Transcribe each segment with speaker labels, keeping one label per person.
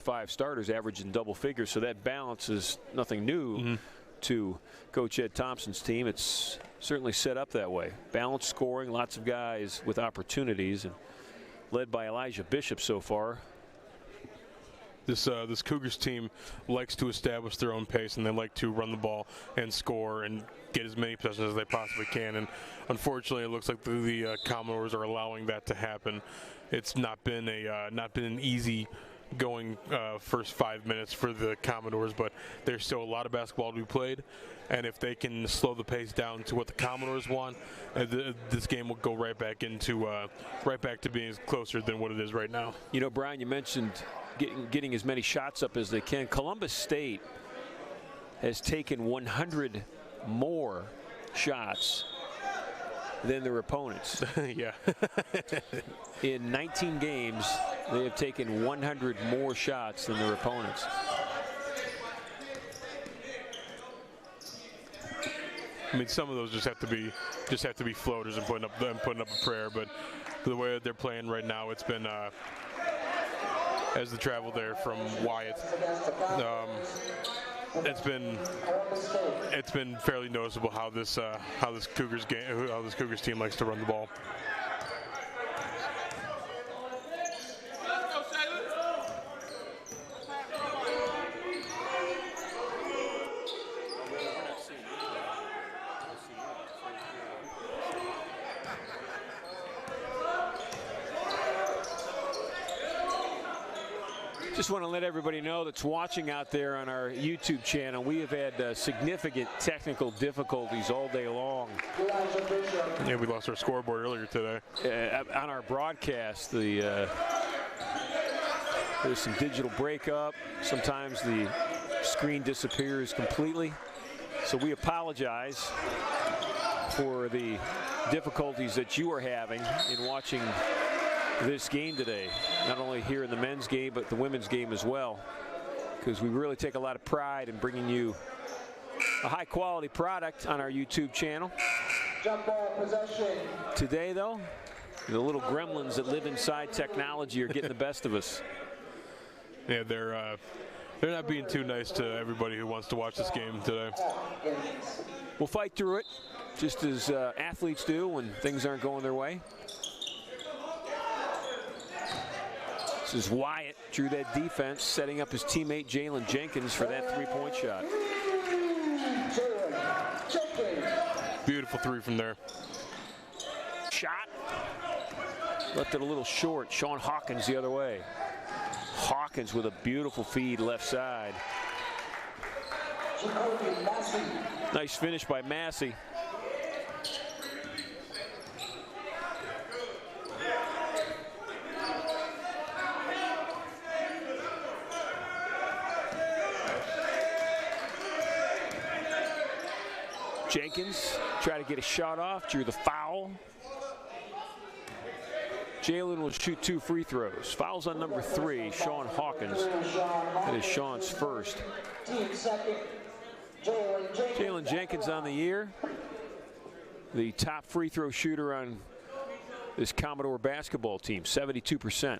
Speaker 1: 5 starters averaging double figures, so that balance is nothing new to Coach Ed Thompson's team. It's certainly set up that way. Balanced scoring, lots of guys with opportunities, and led by Elijah Bishop so far.
Speaker 2: This Cougars team likes to establish their own pace, and they like to run the ball and score and get as many possessions as they possibly can. And unfortunately, it looks like the Commodores are allowing that to happen. It's not been an easy going first 5 minutes for the Commodores, but there's still a lot of basketball to be played, and if they can slow the pace down to what the Commodores want, this game will go right back to being closer than what it is right now.
Speaker 1: You know, Brian, you mentioned getting as many shots up as they can. Columbus State has taken 100 more shots than their opponents.
Speaker 2: Yeah.
Speaker 1: In 19 games, they have taken 100 more shots than their opponents.
Speaker 2: I mean, some of those just have to be floaters and putting up a prayer. But the way that they're playing right now, it's been as the travel there from Wyatt. It's been fairly noticeable how this Cougars team likes to run the ball.
Speaker 1: Just want to let everybody know that's watching out there on our YouTube channel, we have had significant technical difficulties all day long.
Speaker 2: Yeah, we lost our scoreboard earlier today.
Speaker 1: On our broadcast, there's some digital breakup. Sometimes the screen disappears completely. So we apologize for the difficulties that you are having in watching this game today, not only here in the men's game but the women's game as well, because we really take a lot of pride in bringing you a high quality product on our YouTube channel.
Speaker 3: Jump ball possession.
Speaker 1: Today though, the little gremlins that live inside technology are getting the best of us.
Speaker 2: Yeah, they're not being too nice to everybody who wants to watch this game today.
Speaker 1: We'll fight through it just as athletes do when things aren't going their way. This is Wyatt, drew that defense, setting up his teammate Jalen Jenkins for that three-point shot.
Speaker 2: Beautiful three from there.
Speaker 1: Shot. Left it a little short. Sean Hawkins the other way. Hawkins with a beautiful feed left side. Nice finish by Massey. Jenkins tried to get a shot off, drew the foul. Jalen will shoot 2 free throws. Fouls on number 3, Sean Hawkins. That is Sean's first. Jalen Jenkins on the year. The top free throw shooter on this Commodore basketball team, 72%.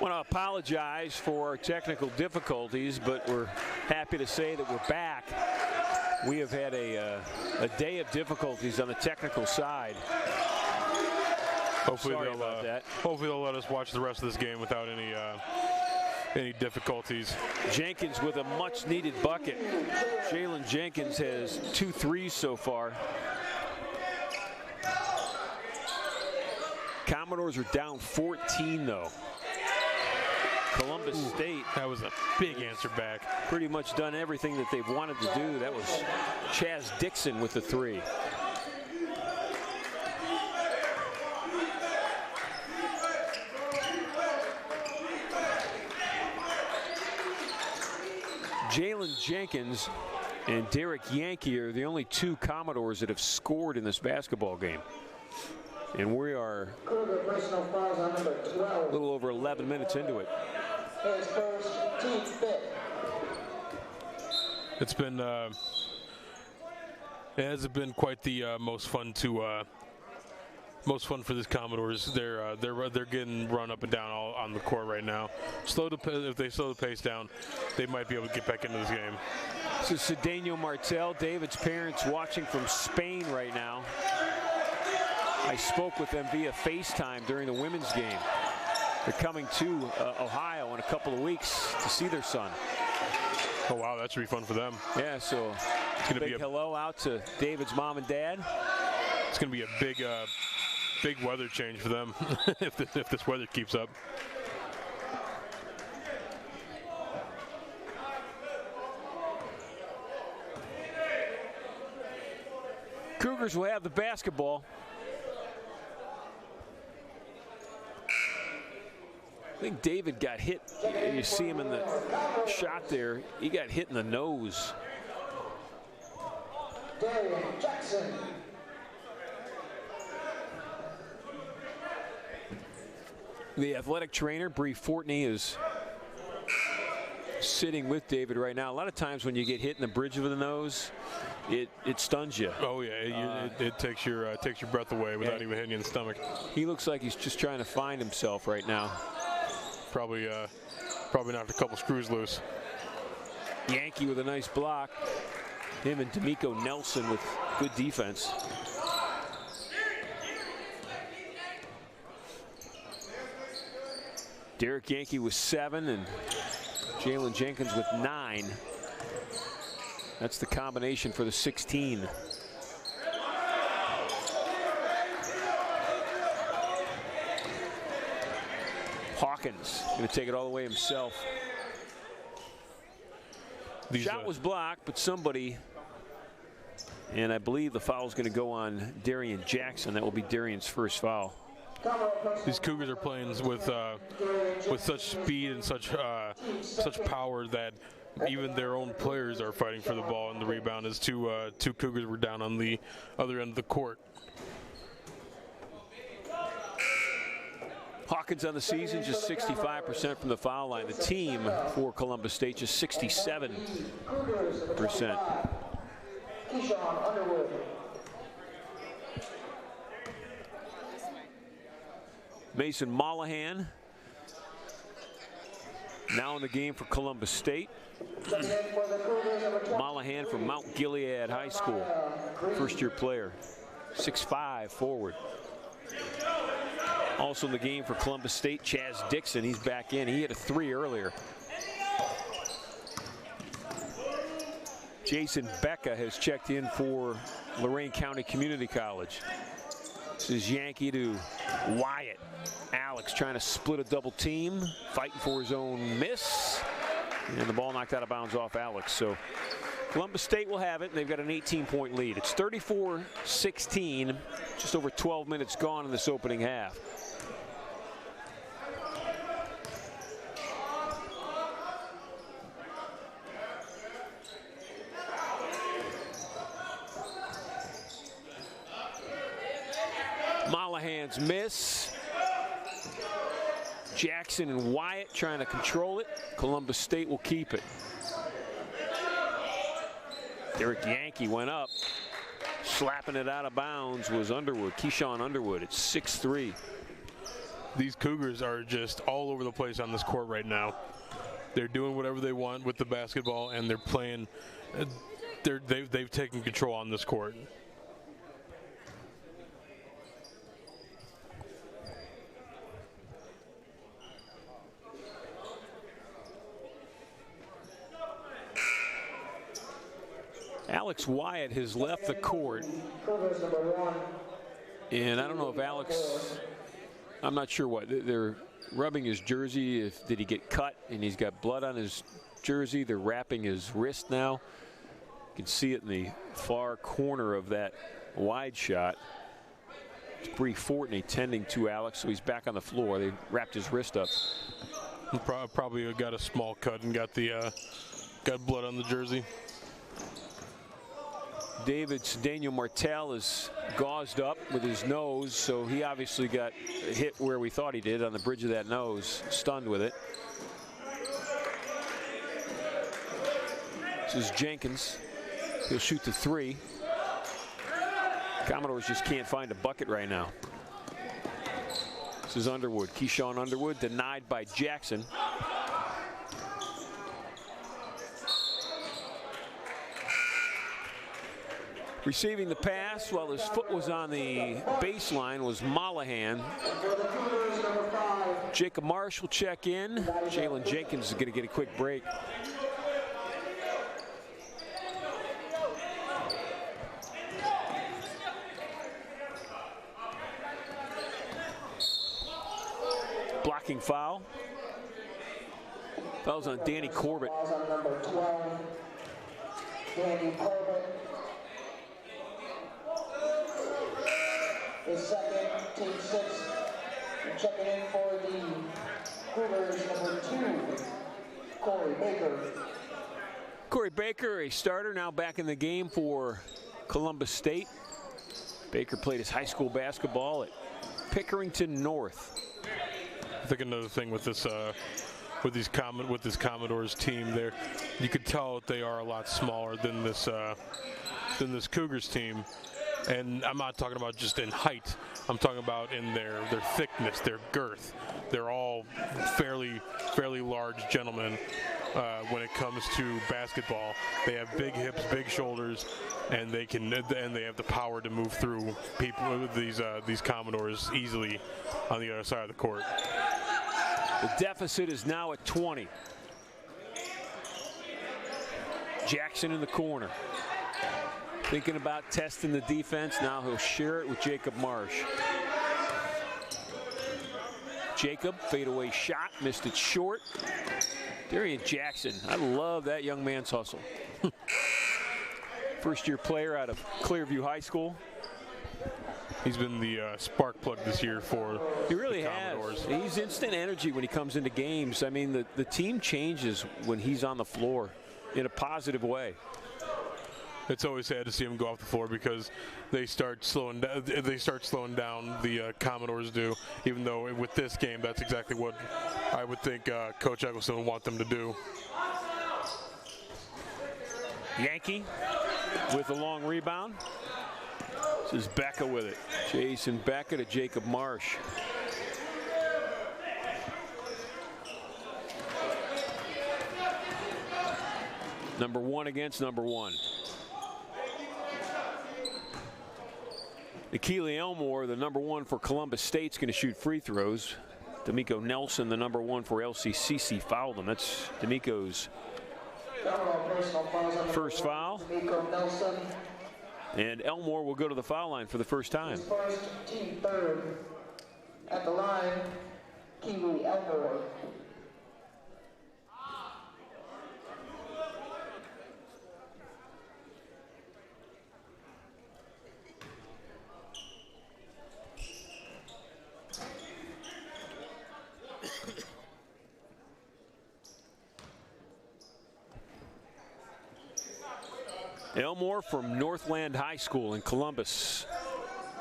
Speaker 1: want to apologize for our technical difficulties, but we're happy to say that we're back. We have had a day of difficulties on the technical side.
Speaker 2: Hopefully
Speaker 1: Sorry about that.
Speaker 2: Hopefully they'll let us watch the rest of this game without any difficulties.
Speaker 1: Jenkins with a much-needed bucket. Jalen Jenkins has 2 threes so far. Commodores are down 14, though. Columbus State.
Speaker 2: That was a big answer back.
Speaker 1: Pretty much done everything that they've wanted to do. That was Chaz Dixon with the 3. Jalen Jenkins and Derek Yankee are the only 2 Commodores that have scored in this basketball game. And we are a little over 11 minutes into it.
Speaker 2: It's been it hasn't been quite the most fun for this Commodores. They're getting run up and down all on the court right now. If they slow the pace down, they might be able to get back into this game.
Speaker 1: This is Cedeno Martel, David's parents, watching from Spain right now. I spoke with them via FaceTime during the women's game. They're coming to Ohio in a couple of weeks to see their son.
Speaker 2: Oh wow, that should be fun for them.
Speaker 1: Yeah, so
Speaker 2: it's gonna be a
Speaker 1: hello out to David's mom and dad.
Speaker 2: It's gonna be a big weather change for them if this weather keeps up.
Speaker 1: Cougars will have the basketball. I think David got hit. You see him in the shot there. He got hit in the nose.
Speaker 3: Jackson.
Speaker 1: The athletic trainer, Bree Fortney, is sitting with David right now. A lot of times when you get hit in the bridge of the nose, it stuns you.
Speaker 2: Oh yeah, it takes your breath away without even hitting you in the stomach.
Speaker 1: He looks like he's just trying to find himself right now.
Speaker 2: Probably knocked a couple screws loose.
Speaker 1: Yankee with a nice block. Him and D'Amico Nelson with good defense. Derek Yankee with 7 and Jalen Jenkins with 9. That's the combination for the 16. Hawkins going to take it all the way himself. The shot was blocked, but somebody, and I believe the foul is going to go on Darian Jackson. That will be Darian's first foul.
Speaker 2: These Cougars are playing with such speed and such power that even their own players are fighting for the ball and the rebound, as two Cougars were down on the other end of the court.
Speaker 1: Hawkins on the season just 65% from the foul line. The team for Columbus State just 67%. Mason Mollahan now in the game for Columbus State. Mollahan from Mount Gilead High School, first-year player, 6'5" forward. Also in the game for Columbus State, Chaz Dixon. He's back in. He hit a 3 earlier. Jason Becca has checked in for Lorain County Community College. This is Yankee to Wyatt. Alex trying to split a double team, fighting for his own miss. And the ball knocked out of bounds off Alex. So Columbus State will have it, and they've got an 18-point lead. It's 34-16, just over 12 minutes gone in this opening half. Mollahan's miss. Jackson and Wyatt trying to control it. Columbus State will keep it. Derek Yankee went up. Slapping it out of bounds was Underwood. Keyshawn Underwood at 6'3".
Speaker 2: these Cougars are just all over the place on this court right now. They're doing whatever they want with the basketball, and they're playing. They've taken control on this court.
Speaker 1: Alex Wyatt has left the court. And I don't know if Alex, I'm not sure what. They're rubbing his jersey. Did he get cut and he's got blood on his jersey? They're wrapping his wrist now. You can see it in the far corner of that wide shot. It's Bree Fortney tending to Alex, so he's back on the floor. They wrapped his wrist up.
Speaker 2: Probably got a small cut and got blood on the jersey.
Speaker 1: Daniel Martel is gauzed up with his nose, so he obviously got hit where we thought he did, on the bridge of that nose, stunned with it. This is Jenkins. He'll shoot the three. Commodores just can't find a bucket right now. This is Underwood. Keyshawn Underwood denied by Jackson. Receiving the pass while his foot was on the baseline was Mollahan. Jacob Marsh will check in. Jalen Jenkins is going to get a quick break. Blocking foul. Foul's on Danny Corbett.
Speaker 3: Number 12, Danny Corbett. His second, team 6. And checking in for the Cougars, number 2, Corey Baker.
Speaker 1: Corey Baker, a starter, now back in the game for Columbus State. Baker played his high school basketball at Pickerington North.
Speaker 2: I think another thing with this Commodores team, there, you could tell that they are a lot smaller than this Cougars team. And I'm not talking about just in height. I'm talking about in their thickness, their girth. They're all fairly large gentlemen when it comes to basketball. They have big hips, big shoulders, and they have the power to move through people, these Commodores, easily on the other side of the court.
Speaker 1: The deficit is now at 20. Jackson in the corner. Thinking about testing the defense. Now he'll share it with Jacob Marsh. Jacob, fadeaway shot, missed it short. Darian Jackson, I love that young man's hustle. First-year player out of Clearview High School.
Speaker 2: He's been the spark plug this year for
Speaker 1: he really
Speaker 2: the Commodores.
Speaker 1: has. He's instant energy when he comes into games. I mean, the team changes when he's on the floor in a positive way.
Speaker 2: It's always sad to see him go off the floor because they start slowing down. The Commodores do. Even though with this game, that's exactly what I would think Coach Eggleston would want them to do.
Speaker 1: Yankee with a long rebound. This is Becca with it. Jason Becca to Jacob Marsh. Number 1 against number 1. Nikili Elmore, the number 1 for Columbus State, is going to shoot free throws. D'Amico Nelson, the number 1 for LCCC, fouled him. That's D'Amico's first foul. And Elmore will go to the foul line for the first time.
Speaker 3: First, team 3rd. At the line, Kiwi Elmore.
Speaker 1: Elmore from Northland High School in Columbus.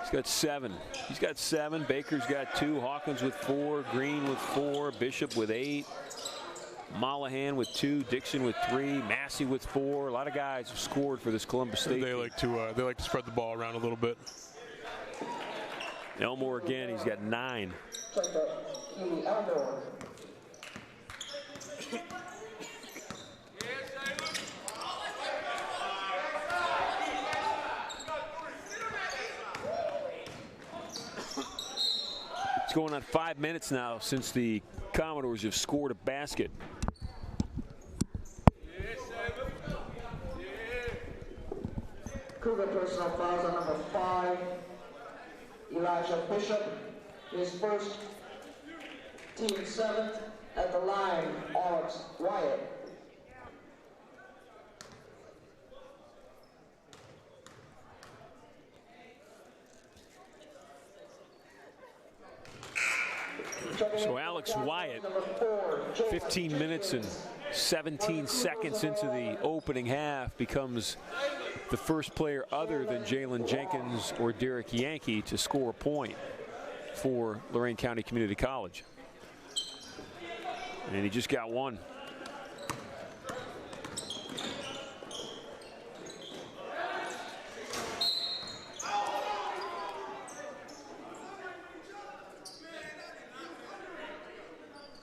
Speaker 1: He's got 7. He's got 7. Baker's got 2. Hawkins with 4. Green with 4. Bishop with 8. Mollahan with 2. Dixon with 3. Massey with 4. A lot of guys have scored for this Columbus State
Speaker 2: They
Speaker 1: team.
Speaker 2: like to spread the ball around a little bit.
Speaker 1: Elmore again. He's got 9.
Speaker 3: Checker Kiwi Elmore.
Speaker 1: It's going on 5 minutes now since the Commodores have scored a basket.
Speaker 3: Cougar personal fouls on number 5, Elijah Bishop. His first, team 7th. At the line, Alex Wyatt.
Speaker 1: So Alex Wyatt, 15 minutes and 17 seconds into the opening half, becomes the first player other than Jalen Jenkins or Derek Yankee to score a point for Lorain County Community College. And he just got one.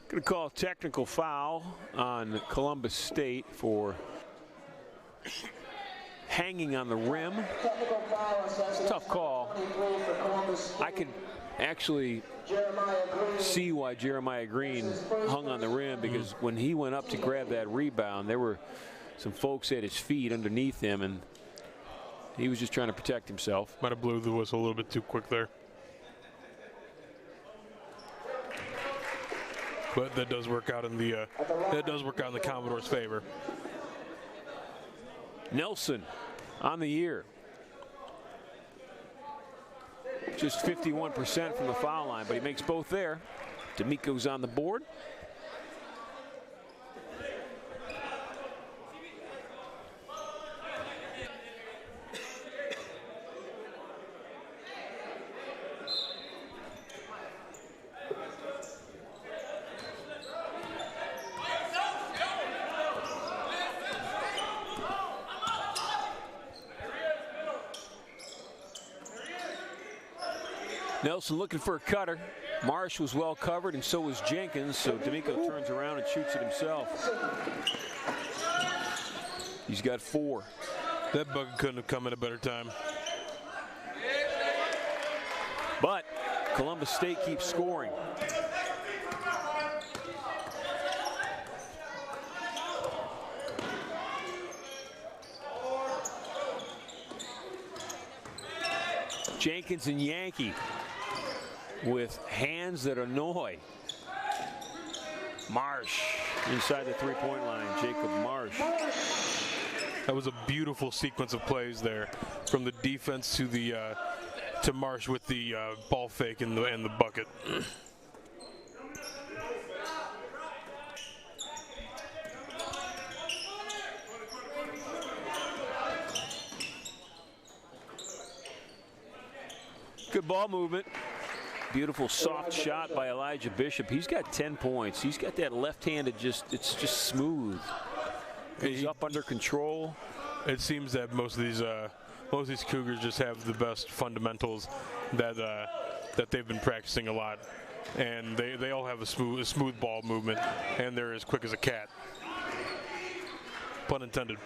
Speaker 1: Going to call a technical foul on Columbus State for hanging on the rim. Tough call. I could actually see why Jeremiah Green hung on the rim, because when he went up to grab that rebound, there were some folks at his feet underneath him, and he was just trying to protect himself.
Speaker 2: Might have blew the whistle a little bit too quick there. But that does work out in the Commodores' favor.
Speaker 1: Nelson on the year. Just 51% from the foul line, but he makes both there. D'Amico's on the board. Nelson looking for a cutter. Marsh was well covered, and so was Jenkins, so D'Amico turns around and shoots it himself. He's got 4.
Speaker 2: That bucket couldn't have come at a better time.
Speaker 1: But Columbus State keeps scoring. Jenkins and Yankee with hands that annoy. Marsh inside the three-point line, Jacob Marsh.
Speaker 2: That was a beautiful sequence of plays there, from the defense to the to Marsh with the ball fake and the bucket.
Speaker 1: Good ball movement. Beautiful soft shot by Elijah Bishop. He's got 10 points. He's got that left-handed, it's just smooth. He's up under control.
Speaker 2: It seems that most of these Cougars just have the best fundamentals that they've been practicing a lot, and they all have a smooth ball movement, and they're as quick as a cat. Pun intended.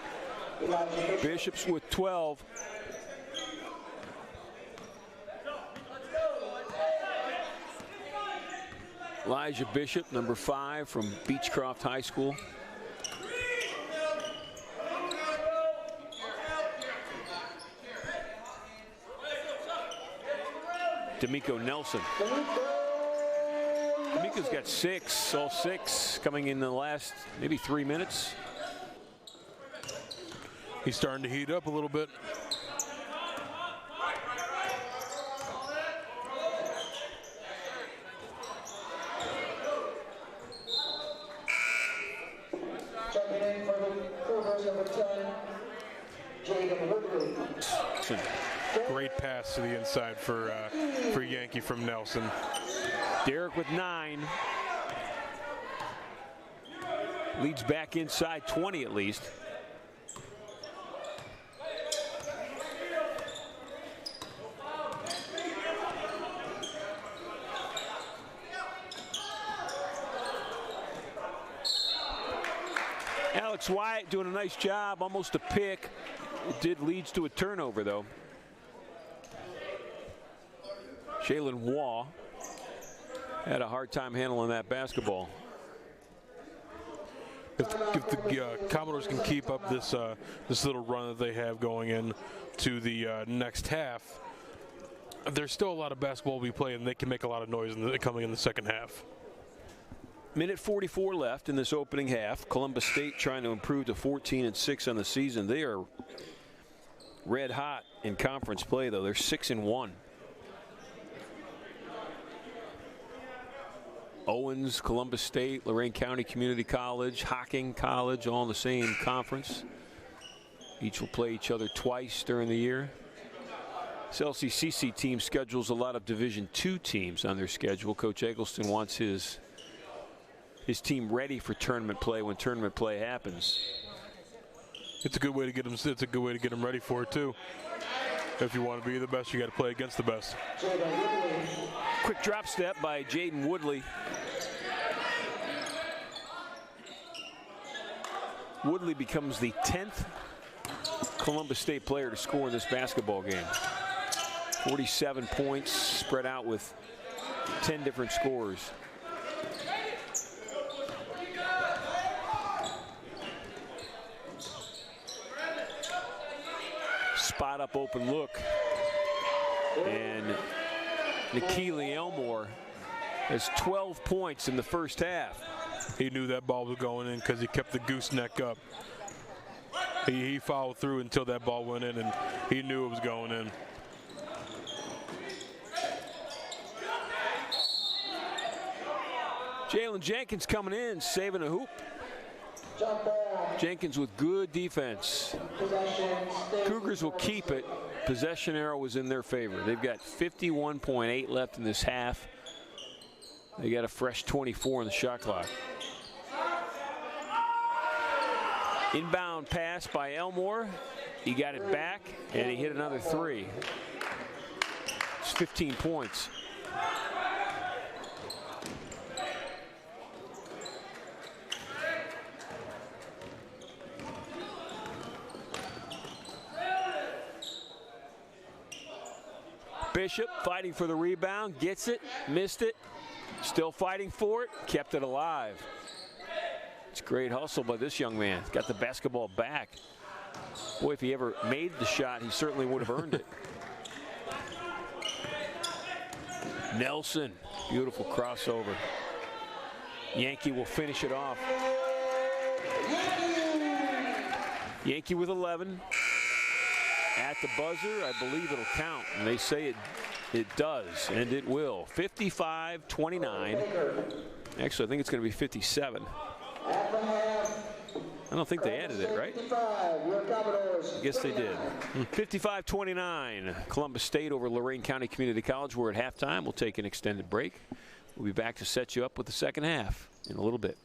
Speaker 1: Bishop's with 12. Elijah Bishop, number 5 from Beechcroft High School. D'Amico Nelson. D'Amico's got 6, all 6 coming in the last maybe 3 minutes.
Speaker 2: He's starting to heat up a little bit. Great pass to the inside for Yankee from Nelson.
Speaker 1: Derek with 9. Leads back inside 20 at least. Alex Wyatt doing a nice job, almost a pick. It leads to a turnover, though. Jalen Waugh had a hard time handling that basketball.
Speaker 2: If the Commodores can keep up this this little run that they have going in to the next half, there's still a lot of basketball to be played, and they can make a lot of noise coming in the second half.
Speaker 1: Minute 44 left in this opening half. Columbus State trying to improve to 14-6 on the season. They are red hot in conference play, though. They're 6-1. Owens, Columbus State, Lorain County Community College, Hocking College, all in the same conference. Each will play each other twice during the year. This LCCC team schedules a lot of Division II teams on their schedule. Coach Eggleston wants his team ready for tournament play when tournament play happens.
Speaker 2: It's a good way to get them. It's a good way to get them ready for it too. If you want to be the best, you got to play against the best.
Speaker 1: Quick drop step by Jaden Woodley. Woodley becomes the 10th Columbus State player to score in this basketball game. 47 points spread out with 10 different scorers. Spot up open look, and Nikili Elmore has 12 points in the first half.
Speaker 2: He knew that ball was going in because he kept the gooseneck up. He followed through until that ball went in, and he knew it was going in.
Speaker 1: Jalen Jenkins coming in, saving a hoop. Jenkins with good defense. Cougars will keep it. Possession arrow was in their favor. They've got 51.8 left in this half. They got a fresh 24 in the shot clock. Inbound pass by Elmore. He got it back, and he hit another three. It's 15 points. Bishop fighting for the rebound, gets it, missed it, still fighting for it, kept it alive. It's great hustle by this young man. Got the basketball back. Boy, if he ever made the shot, he certainly would have earned it. Nelson, beautiful crossover. Yankee will finish it off. Yankee with 11. At the buzzer, I believe it'll count. And they say it does, and it will. 55-29. Actually, I think it's going to be 57. I don't think they added it, right? I guess they did. 55-29. Columbus State over Lorain County Community College. We're at halftime. We'll take an extended break. We'll be back to set you up with the second half in a little bit.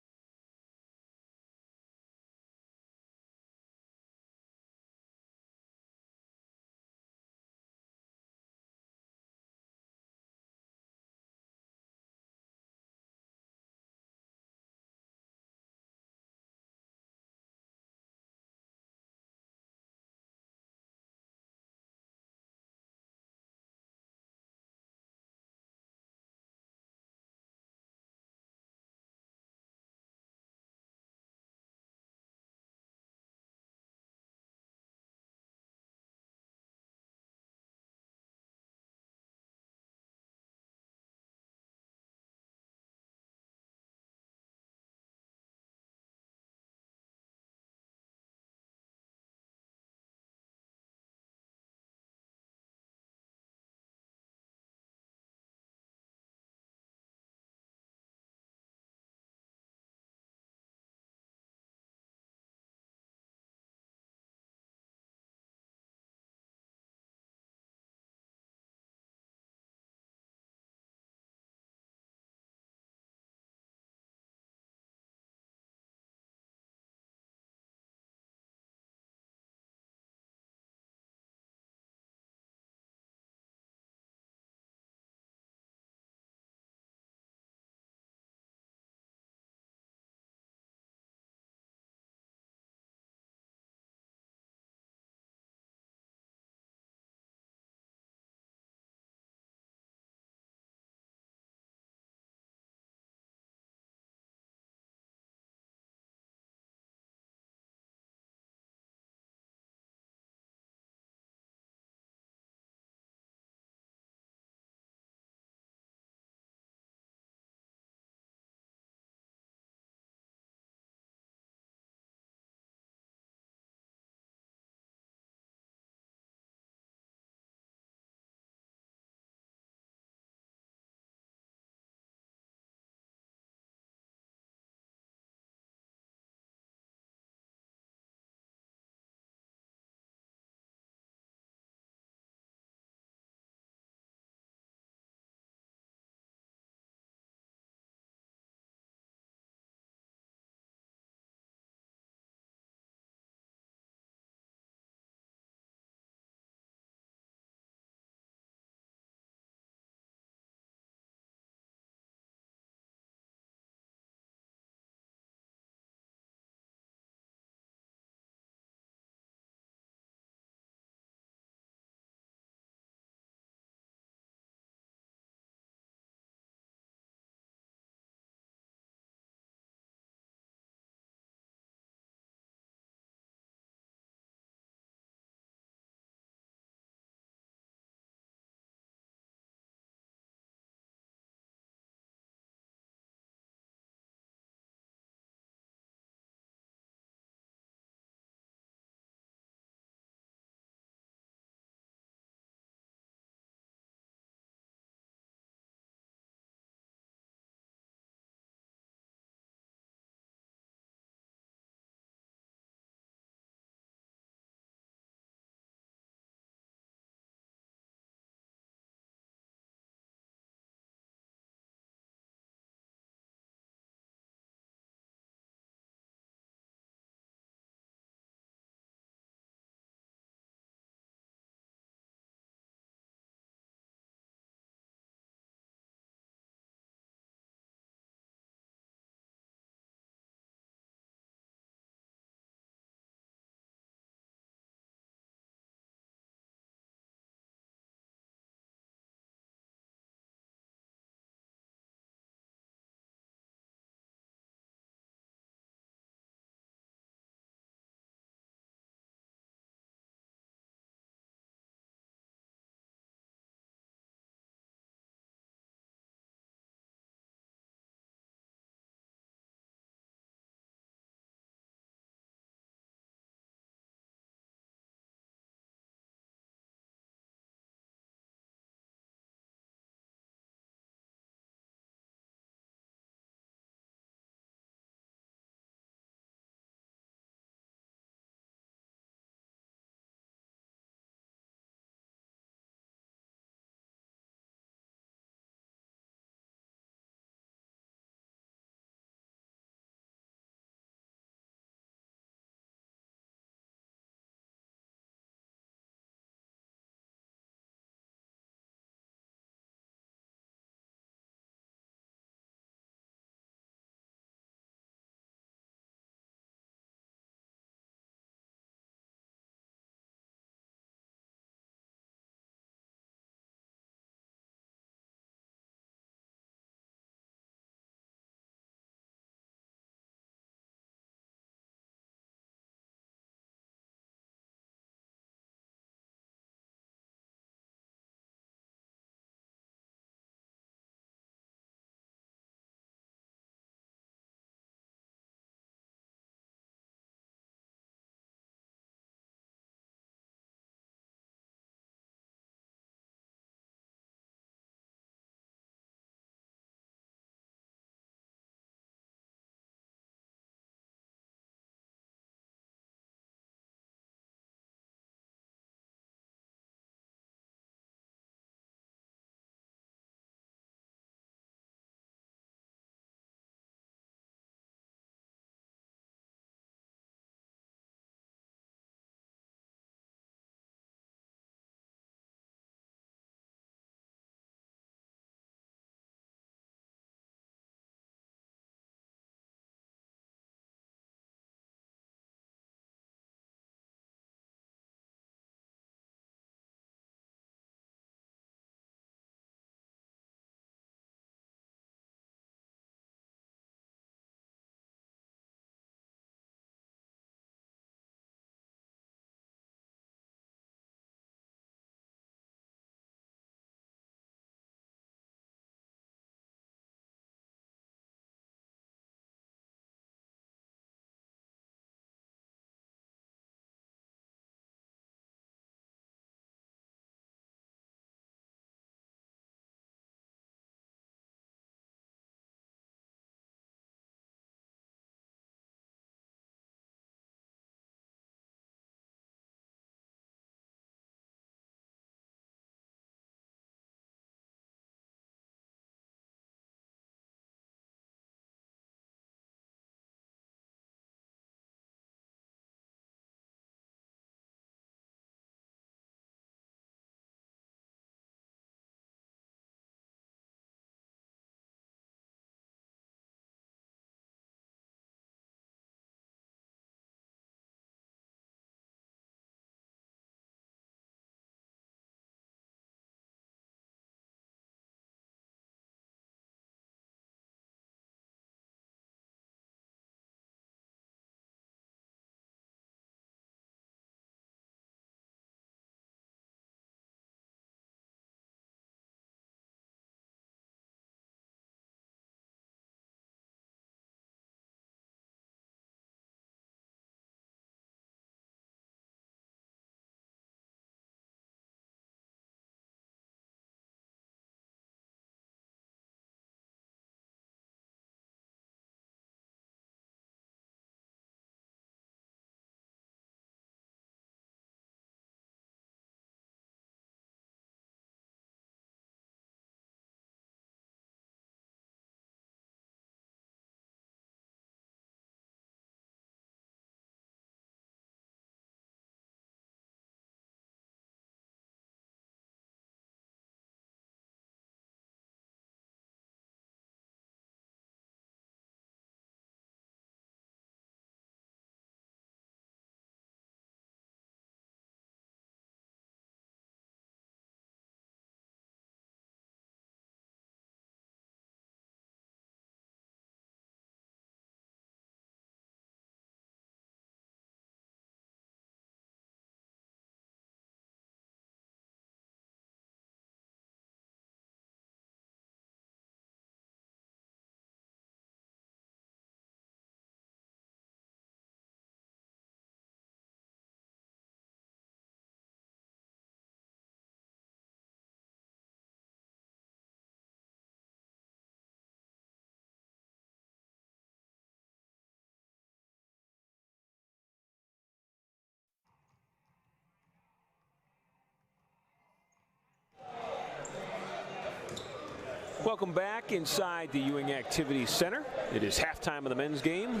Speaker 1: welcome back inside the Ewing Activity Center. It is halftime of the men's game.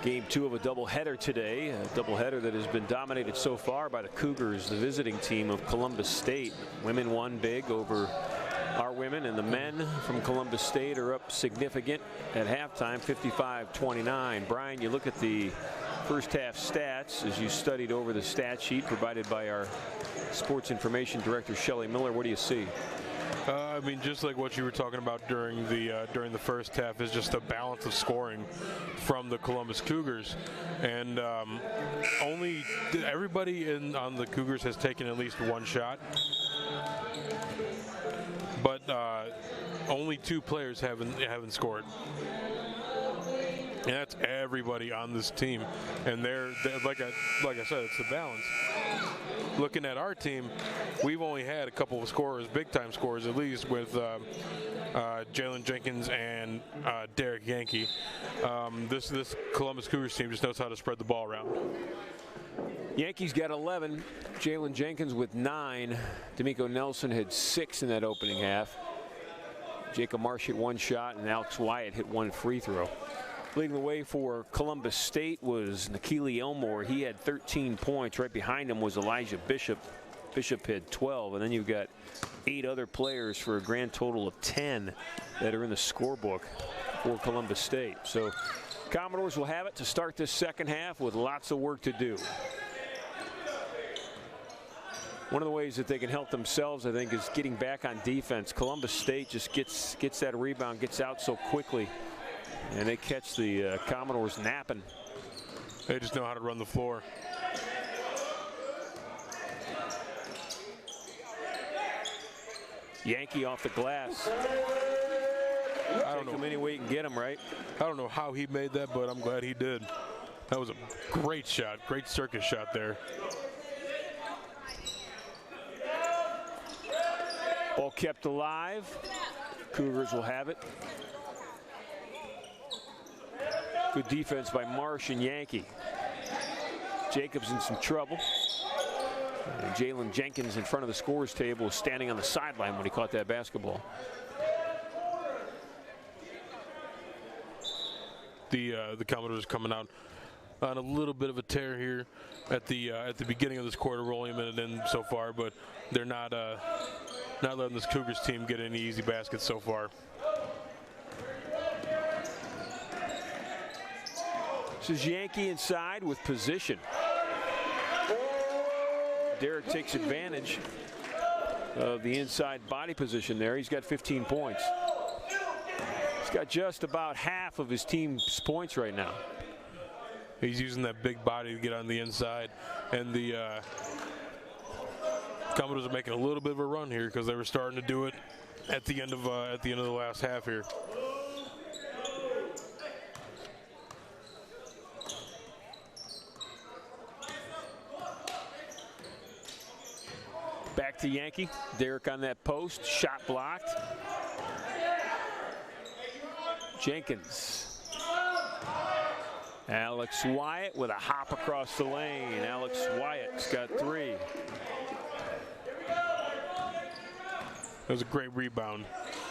Speaker 1: Game 2 of a doubleheader today, a doubleheader that has been dominated so far by the Cougars, the visiting team of Columbus State. Women won big over our women, and the men from Columbus State are up significant at halftime, 55-29. Brian, you look at the first half stats as you studied over the stat sheet provided by our sports information director, Shelley Miller. What do you see?
Speaker 2: I mean, just like what you were talking about during the first half, is just a balance of scoring from the Columbus Cougars, and everybody on the Cougars has taken at least one shot, but only 2 players haven't scored. And that's everybody on this team, and they're like I said, it's a balance. Looking at our team, we've only had a couple of scorers, big-time scorers at least, with Jalen Jenkins and Derek Yankee. This Columbus Cougars team just knows how to spread the ball around.
Speaker 1: Yankees got 11. Jalen Jenkins with 9. D'Amico Nelson had 6 in that opening half. Jacob Marsh hit 1 shot, and Alex Wyatt hit 1 free throw. Leading the way for Columbus State was Nikili Elmore. He had 13 points. Right behind him was Elijah Bishop. Bishop had 12. And then you've got 8 other players for a grand total of 10 that are in the scorebook for Columbus State. So Commodores will have it to start this second half with lots of work to do. One of the ways that they can help themselves, I think, is getting back on defense. Columbus State just gets that rebound, gets out so quickly. And they catch the Commodores napping.
Speaker 2: They just know how to run the floor.
Speaker 1: Yankee off the glass.
Speaker 2: I don't know.
Speaker 1: Take him any way you can get him, right?
Speaker 2: I don't know how he made that, but I'm glad he did. That was a great shot, great circus shot there.
Speaker 1: Ball kept alive. Cougars will have it. Good defense by Marsh and Yankee. Jacobs in some trouble. And Jalen Jenkins in front of the scorers table was standing on the sideline when he caught that basketball.
Speaker 2: The Commodores coming out on a little bit of a tear here at the beginning of this quarter. We're only a minute in so far, but they're not letting this Cougars team get any easy baskets so far.
Speaker 1: This is Yankee inside with position. Derek takes advantage of the inside body position there. He's got 15 points. He's got just about half of his team's points right now.
Speaker 2: He's using that big body to get on the inside, and the Commodores are making a little bit of a run here because they were starting to do it at the end of the last half here.
Speaker 1: Back to Yankee. Derek on that post. Shot blocked. Jenkins. Alex Wyatt with a hop across the lane. Alex Wyatt's got 3.
Speaker 2: It was a great rebound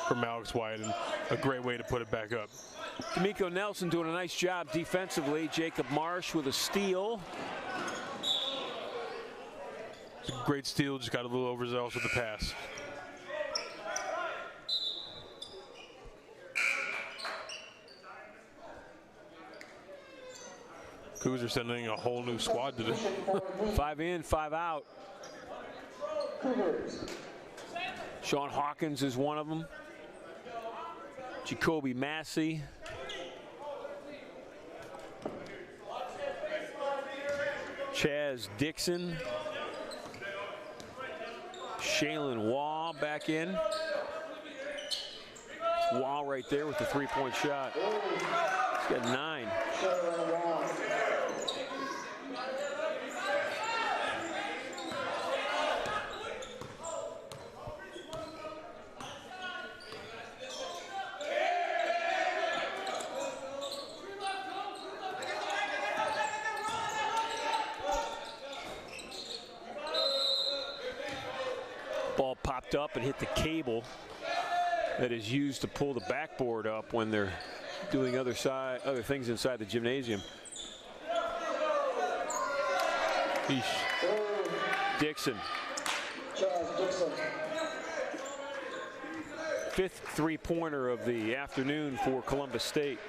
Speaker 2: from Alex Wyatt and a great way to put it back up.
Speaker 1: D'Amico Nelson doing a nice job defensively. Jacob Marsh with a steal.
Speaker 2: Great steal, just got a little overzealous with the pass. Cougars are sending a whole new squad today.
Speaker 1: 5 in, 5 out. Sean Hawkins is one of them. Jacoby Massey. Chaz Dixon. Shaylin Wall back in. Wall right there with the 3-point shot. He's got 9. Ball popped up and hit the cable. that is used to pull the backboard up when they're doing other things inside the gymnasium.
Speaker 2: Eesh.
Speaker 1: Dixon.
Speaker 3: Dixon.
Speaker 1: Fifth three-pointer of the afternoon for Columbus State.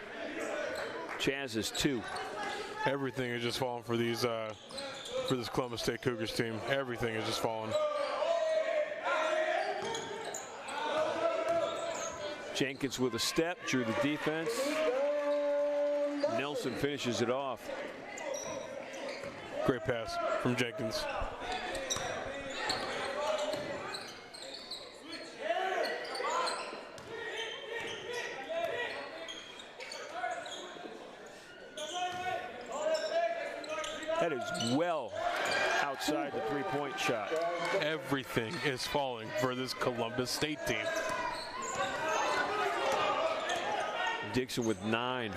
Speaker 1: Chaz is 2.
Speaker 2: Everything is just falling for these for this Columbus State Cougars team. Everything is just falling.
Speaker 1: Jenkins with a step, drew the defense. Nelson finishes it off.
Speaker 2: Great pass from Jenkins.
Speaker 1: That is well outside the three-point shot.
Speaker 2: Everything is falling for this Columbus State team.
Speaker 1: Dixon with 9.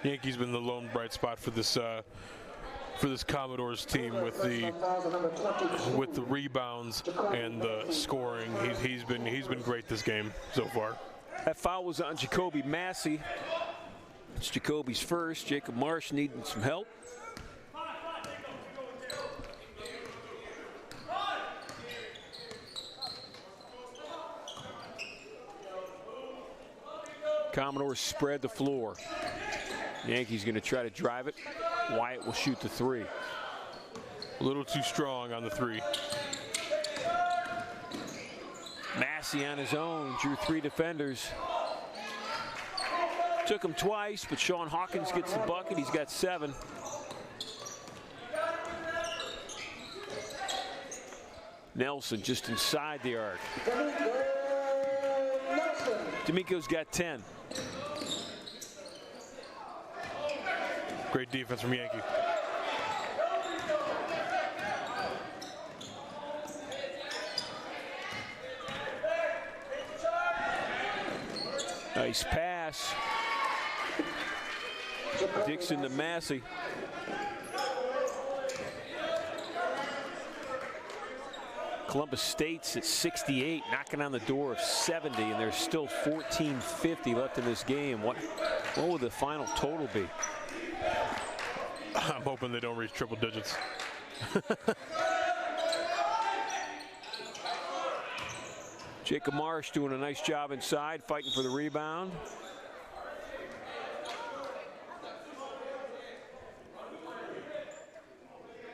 Speaker 2: Yankees been the lone bright spot for this Commodores team with the rebounds and the scoring. He's been great this game so far.
Speaker 1: That foul was on Jacoby Massey. It's Jacoby's first. Jacob Marsh needing some help. Commodores spread the floor. Yankees going to try to drive it. Wyatt will shoot the 3.
Speaker 2: A little too strong on the 3.
Speaker 1: Massey on his own, drew 3 defenders. Took him twice, but Sean Hawkins gets the bucket. He's got 7. Nelson just inside the arc. D'Amico's got 10.
Speaker 2: Great defense from Yankee.
Speaker 1: Nice pass. Dixon to Massey. Columbus State's at 68, knocking on the door of 70, and there's still 14:50 left in this game. What will the final total be?
Speaker 2: I'm hoping they don't reach triple digits.
Speaker 1: Jacob Marsh doing a nice job inside, fighting for the rebound.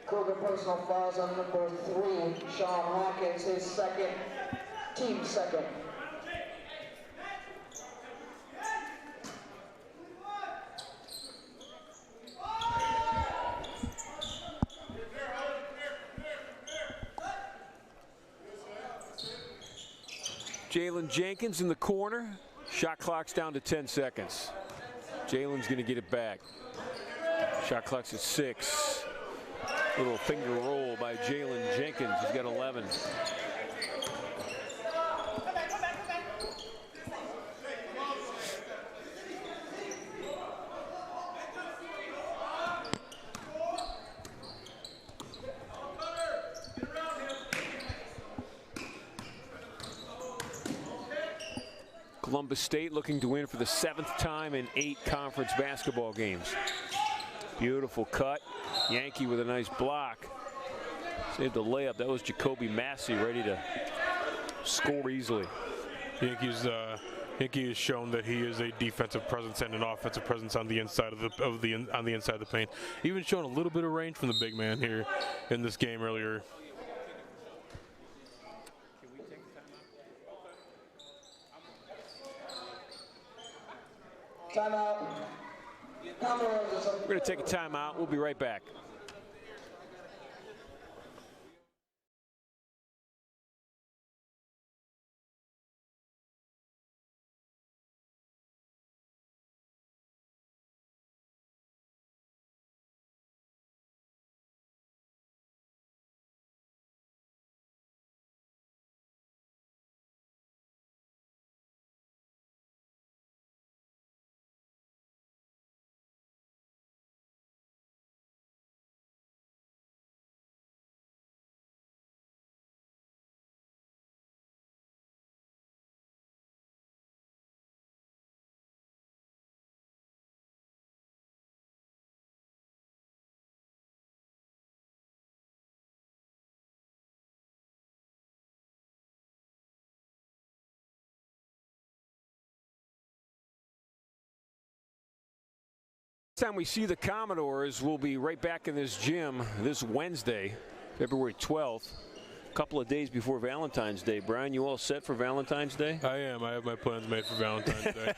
Speaker 3: Cougar personal fouls on number 3, Sean Hawkins, his second, team second.
Speaker 1: Jalen Jenkins in the corner. Shot clock's down to 10 seconds. Jalen's going to get it back. Shot clock's at 6. Little finger roll by Jalen Jenkins. He's got 11. Columbus State looking to win for the 7th time in 8 conference basketball games. Beautiful cut. Yankee with a nice block. Saved the layup. That was Jacoby Massey ready to score easily.
Speaker 2: Yankee has shown that he is a defensive presence and an offensive presence on the inside of the inside of the paint. Even showing a little bit of range from the big man here in this game earlier.
Speaker 3: Timeout.
Speaker 1: We're going to take a timeout. We'll be right back. Next time we see the Commodores, we'll be right back in this gym this Wednesday, February 12th. A couple of days before Valentine's Day. Brian, you all set for Valentine's Day?
Speaker 2: I am. I have my plans made for Valentine's Day.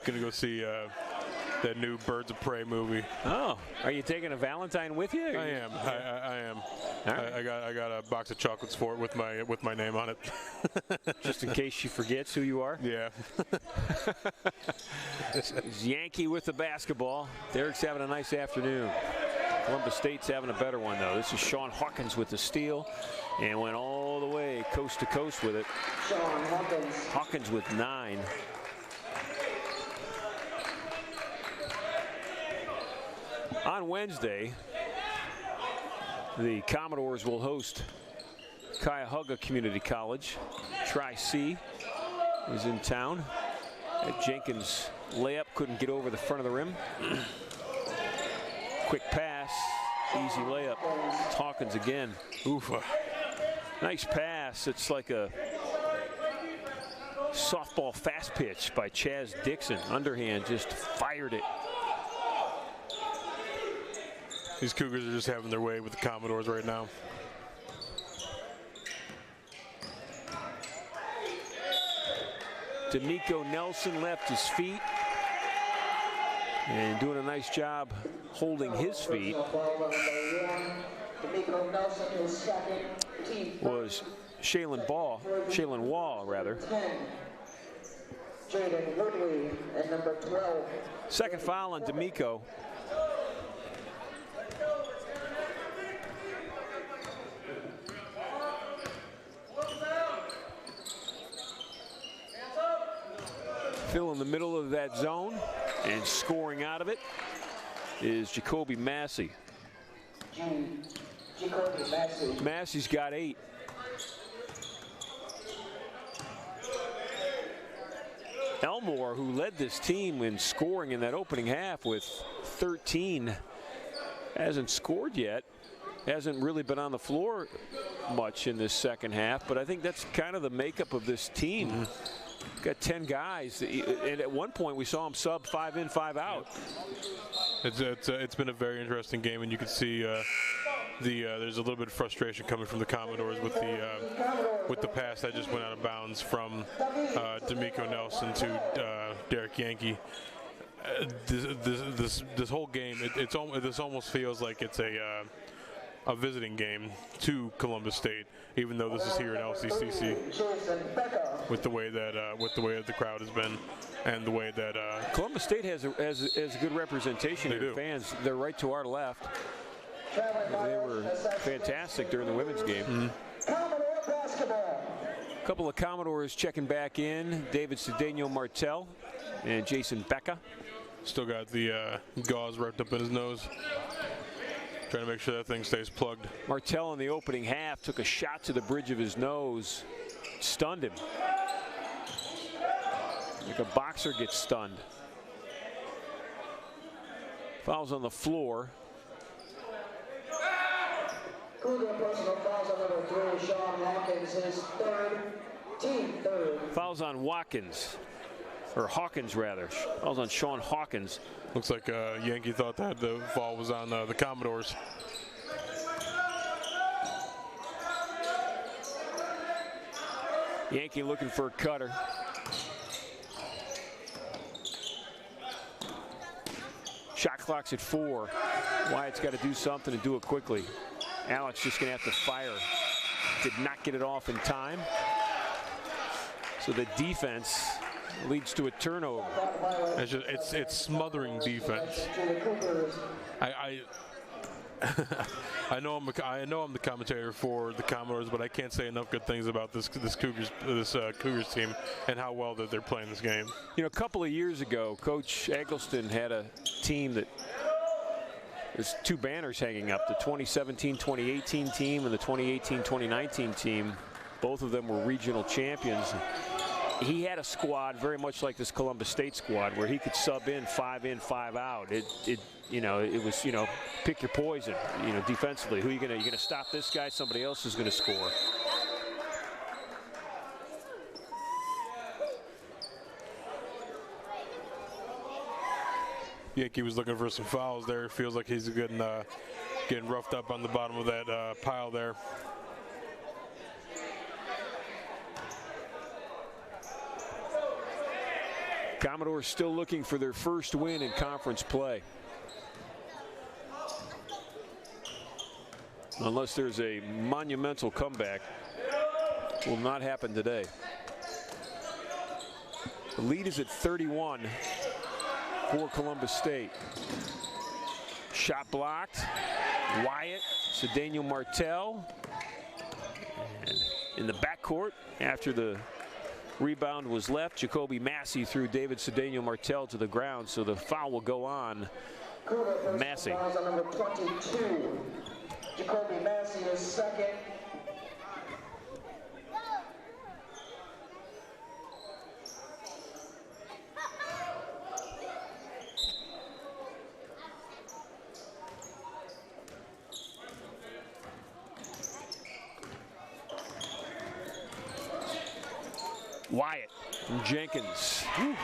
Speaker 2: Gonna go see that new Birds of Prey movie.
Speaker 1: Oh, are you taking a Valentine with you?
Speaker 2: I am. I am.
Speaker 1: Right.
Speaker 2: I got a box of chocolates for it with my name on it.
Speaker 1: Just in case she forgets who you are?
Speaker 2: Yeah.
Speaker 1: Yankee with the basketball. Derek's having a nice afternoon. Columbus State's having a better one, though. This is Sean Hawkins with the steal and went all the way coast to coast with it.
Speaker 3: Sean Hawkins.
Speaker 1: Hawkins with 9. On Wednesday, the Commodores will host Cuyahoga Community College. Tri-C is in town. Jenkins layup couldn't get over the front of the rim. Quick pass, easy layup. It's Hawkins again.
Speaker 2: Oof.
Speaker 1: Nice pass. It's like a softball fast pitch by Chaz Dixon. Underhand just fired it.
Speaker 2: These Cougars are just having their way with the Commodores right now.
Speaker 1: D'Amico Nelson left his feet and doing a nice job holding his feet was Shaylin Wall, rather.
Speaker 3: Jaden Woodley at number 12.
Speaker 1: Second foul on D'Amico. Phil in the middle of that zone and scoring out of it is Jacoby Massey.
Speaker 3: Jacoby Massey.
Speaker 1: Massey's got 8. Elmore, who led this team in scoring in that opening half with 13, hasn't scored yet. Hasn't really been on the floor much in this second half, but I think that's kind of the makeup of this team. Mm-hmm. Got 10 guys, and at one point we saw him sub 5 in, 5 out.
Speaker 2: It's been a very interesting game, and you can see there's a little bit of frustration coming from the Commodores with the pass that just went out of bounds from D'Amico Nelson to Derek Yankee. This whole game, this almost feels like it's a visiting game to Columbus State, even though this is here at LCCC. With the way that the crowd has been, and the way that
Speaker 1: Columbus State has a good representation of fans. They're right to our left. They were fantastic during the women's game. Mm-hmm. A couple of Commodores checking back in. David Cedeno Martel and Jason Becca.
Speaker 2: Still got the gauze wrapped up in his nose. Trying to make sure that thing stays plugged.
Speaker 1: Martel in the opening half took a shot to the bridge of his nose. Stunned him. Like a boxer gets stunned. Fouls on the floor.
Speaker 3: Cougar personal fouls on number 3, Sean Hawkins, his third, team third.
Speaker 1: Fouls on Watkins, or Hawkins rather. Fouls on Sean Hawkins.
Speaker 2: Looks like Yankee thought that the foul was on the Commodores.
Speaker 1: Yankee looking for a cutter. Shot clock's at 4. Wyatt's got to do something and do it quickly. Alex just going to have to fire. Did not get it off in time. So the defense leads to a turnover.
Speaker 2: It's smothering defense. I know I'm the commentator for the Commodores, but I can't say enough good things about this Cougars team and how well that they're playing this game.
Speaker 1: You know, a couple of years ago, Coach Eggleston had a team that there's 2 banners hanging up: the 2017-2018 team and the 2018-2019 team. Both of them were regional champions. He had a squad very much like this Columbus State squad, where he could sub in, 5 out. It was, pick your poison. Defensively, who are you gonna stop this guy? Somebody else is gonna score.
Speaker 2: Yankee was looking for some fouls there. Feels like he's getting roughed up on the bottom of that pile there.
Speaker 1: Commodores still looking for their first win in conference play. Unless there's a monumental comeback, will not happen today. The lead is at 31 for Columbus State. Shot blocked. Wyatt, Cedeno Martel. And in the backcourt, after the rebound was left, Jacoby Massey threw David Cedeno Martel to the ground, so the foul will go on Massey.
Speaker 3: Number 22. Jacoby Massey is second.
Speaker 1: Wyatt from Jenkins. Woo.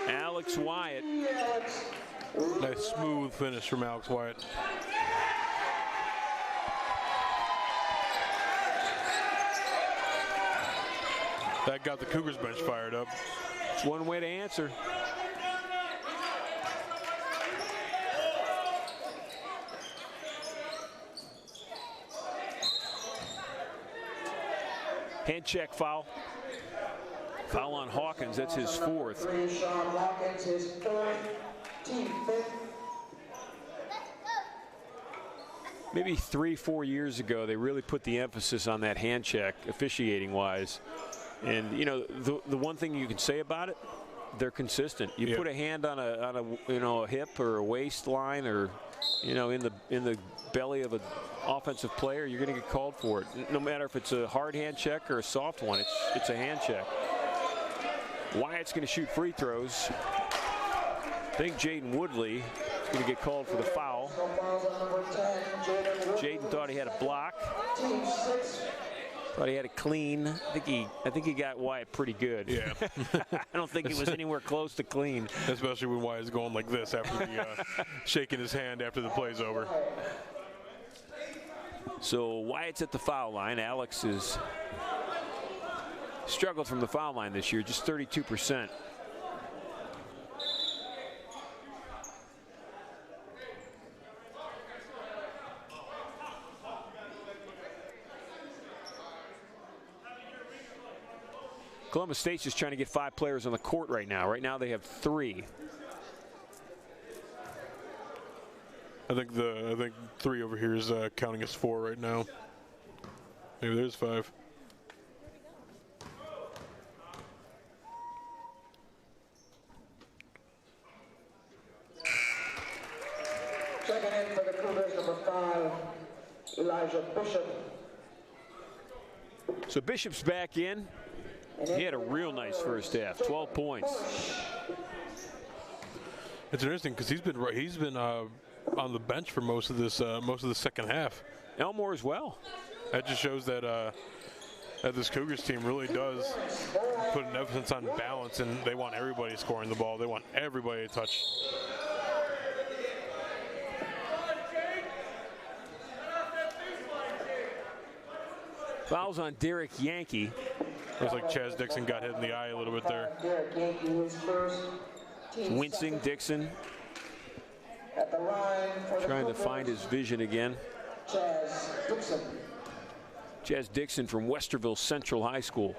Speaker 1: Alex Wyatt.
Speaker 2: Nice smooth finish from Alex Wyatt. That got the Cougars bench fired up.
Speaker 1: It's one way to answer. Hand check foul. Foul on Hawkins, that's his fourth.
Speaker 3: Sean Hawkins, his fourth, team fifth.
Speaker 1: Maybe 3-4 years ago, they really put the emphasis on that hand check, officiating-wise. And you know, the one thing you can say about it, they're consistent. You put a hand on a hip or a waistline, or in the belly of an offensive player, you're going to get called for it. No matter if it's a hard hand check or a soft one, it's a hand check. Wyatt's going to shoot free throws. I think Jaden Woodley is going to get called for the foul. Jaden thought he had a block. Thought he had a clean. I think he got Wyatt pretty good.
Speaker 2: Yeah.
Speaker 1: I don't think he was anywhere close to clean.
Speaker 2: Especially when Wyatt's going like this after the shaking his hand after the play's over.
Speaker 1: So Wyatt's at the foul line. Alex is struggled from the foul line this year, just 32%. Columbus State's just trying to get 5 players on the court right now. Right now they have 3.
Speaker 2: I think 3 over here is counting as 4 right now. Maybe there's 5.
Speaker 3: Checking in for the Cougars, number 5, Elijah Bishop.
Speaker 1: So Bishop's back in. He had a real nice first half, 12 points.
Speaker 2: It's interesting because he's been on the bench for most of the second half.
Speaker 1: Elmore as well.
Speaker 2: That just shows that this Cougars team really does put an emphasis on balance, and they want everybody scoring the ball. They want everybody to touch.
Speaker 1: Fouls on Derek Yankee.
Speaker 2: Looks like Chaz Dixon got hit in the eye a little bit there.
Speaker 3: Derek Yankee is first.
Speaker 1: Wincing Dixon.
Speaker 3: At the line for the
Speaker 1: Trying to
Speaker 3: Cougars,
Speaker 1: find his vision again.
Speaker 3: Chaz Dixon.
Speaker 1: Chaz Dixon from Westerville Central High School.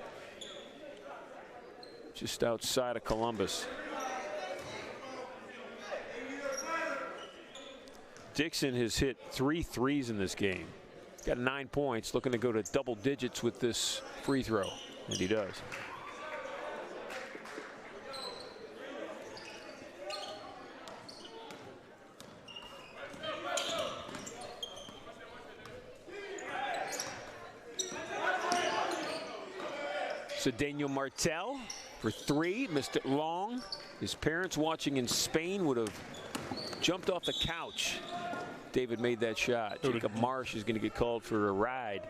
Speaker 1: Just outside of Columbus. Dixon has hit 3 threes in this game. Got 9 points, looking to go to double digits with this free throw, and he does. Cedeno Martel for 3, missed it long. His parents watching in Spain would have jumped off the couch. David made that shot. Jacob Marsh is going to get called for a ride.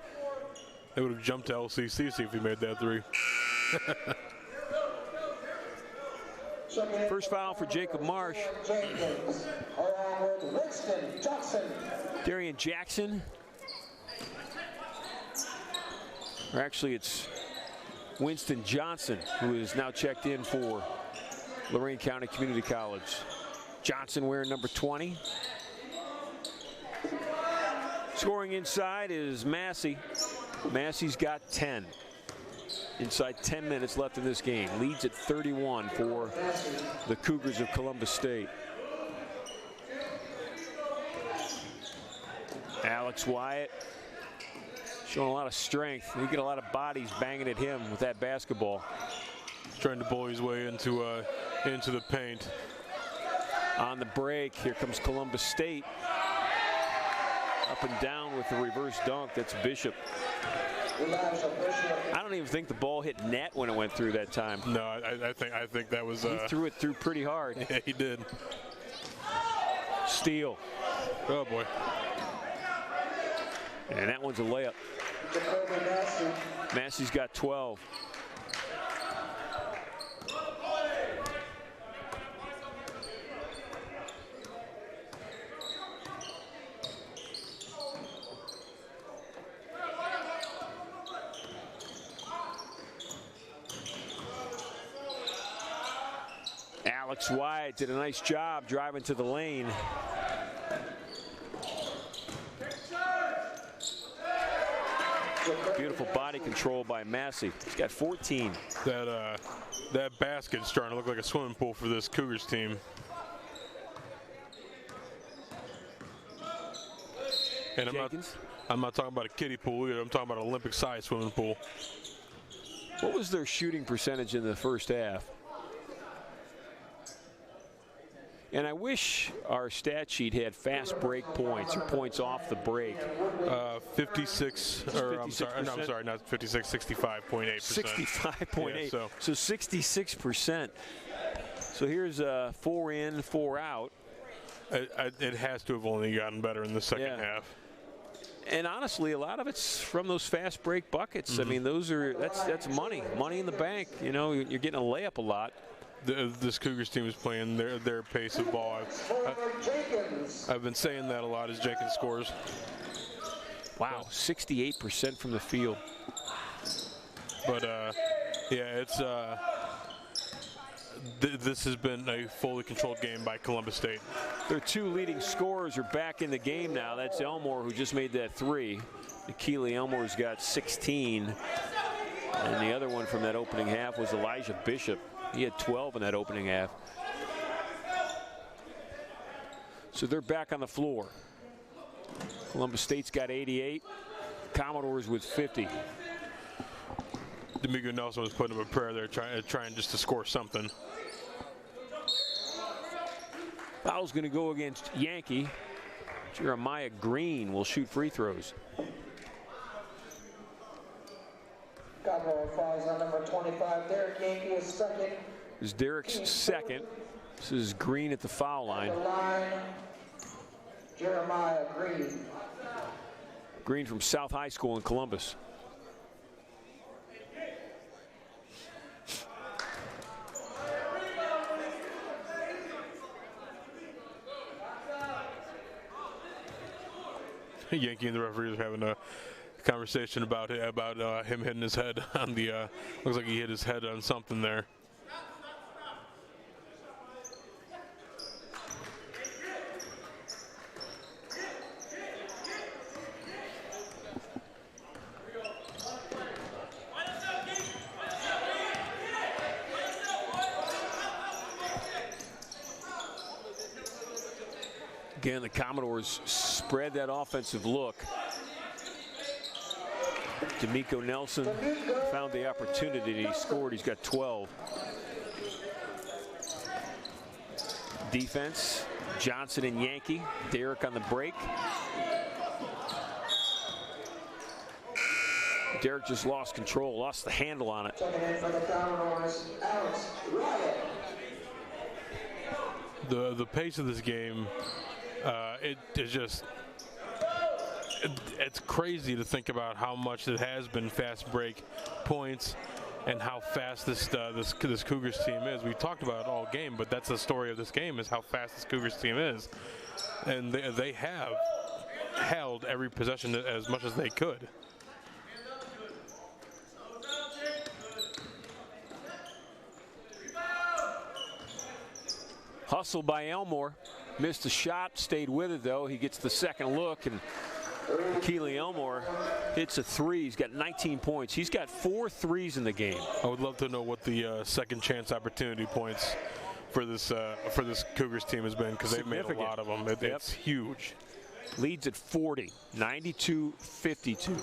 Speaker 2: They would have jumped to LCCC if he made that 3.
Speaker 1: First foul for Jacob Marsh.
Speaker 3: Jenkins, along with Winston Johnson.
Speaker 1: Darian Jackson. Or actually, it's Winston Johnson, who is now checked in for Lorain County Community College. Johnson wearing number 20. Scoring inside is Massey. Massey's got 10. Inside 10 minutes left in this game. Leads at 31 for the Cougars of Columbus State. Alex Wyatt showing a lot of strength. You get a lot of bodies banging at him with that basketball.
Speaker 2: He's trying to bully his way into the paint.
Speaker 1: On the break, here comes Columbus State. Up and down with the reverse dunk. That's Bishop. I don't even think the ball hit net when it went through that time.
Speaker 2: No, I think that was.
Speaker 1: He threw it through pretty hard.
Speaker 2: Yeah, he did.
Speaker 1: Steal.
Speaker 2: Oh boy.
Speaker 1: And that one's a layup. Massey's got 12. Alex Wyatt did a nice job driving to the lane. Beautiful body control by Massey. He's got 14.
Speaker 2: That basket's starting to look like a swimming pool for this Cougars team. And I'm not talking about a kiddie pool either. I'm talking about an Olympic-sized swimming pool.
Speaker 1: What was their shooting percentage in the first half? And I wish our stat sheet had fast break points or points off the break.
Speaker 2: 56, or I'm sorry, not 56, 65.8%.
Speaker 1: 65.8.
Speaker 2: Yeah,
Speaker 1: so 66%. So here's 4 in, 4 out.
Speaker 2: It has to have only gotten better in the second half.
Speaker 1: And honestly, a lot of it's from those fast break buckets. I mean, that's money in the bank. You know, you're getting a layup a lot.
Speaker 2: This Cougars team is playing their pace of ball. I've been saying that a lot as Jenkins scores.
Speaker 1: Wow, 68% from the field.
Speaker 2: But yeah, it's this has been a fully controlled game by Columbus State.
Speaker 1: Their 2 leading scorers are back in the game now. That's Elmore, who just made that 3. Keely Elmore's got 16. And the other one from that opening half was Elijah Bishop. He had 12 in that opening half. So they're back on the floor. Columbus State's got 88. Commodores with 50.
Speaker 2: D'Amico Nelson was putting up a prayer there, trying just to score something.
Speaker 1: Foul's going to go against Yankee. Jeremiah Green will shoot free throws.
Speaker 3: Commodore fouls on number 25. Derek Yankee is second.
Speaker 1: This is Derek's second. This is Green at the foul line.
Speaker 3: At the line, Jeremiah Green.
Speaker 1: Green from South High School in Columbus.
Speaker 2: Yankee and the referees are having a conversation about him hitting his head on the. Looks like he hit his head on something there.
Speaker 1: Again, the Commodores spread that offensive look. D'Amico Nelson found the opportunity. He scored. He's got 12. Defense, Johnson and Yankee. Derek on the break. Derek just lost control, lost the handle on it.
Speaker 3: Checking in for the Commodores, Alex Wyatt.
Speaker 2: The pace of this game, it is just. It's crazy to think about how much it has been fast break points and how fast this Cougars team is. We talked about it all game, but that's the story of this game, is how fast this Cougars team is. And they have held every possession as much as they could.
Speaker 1: Hustle by Elmore. Missed a shot, stayed with it though. He gets the second look, and Keely Elmore hits a three. He's got 19 points. He's got 4 threes in the game.
Speaker 2: I would love to know what the second chance opportunity points for this Cougars team has been, because they've made a lot of them. It's huge.
Speaker 1: Leads at 40, 92-52.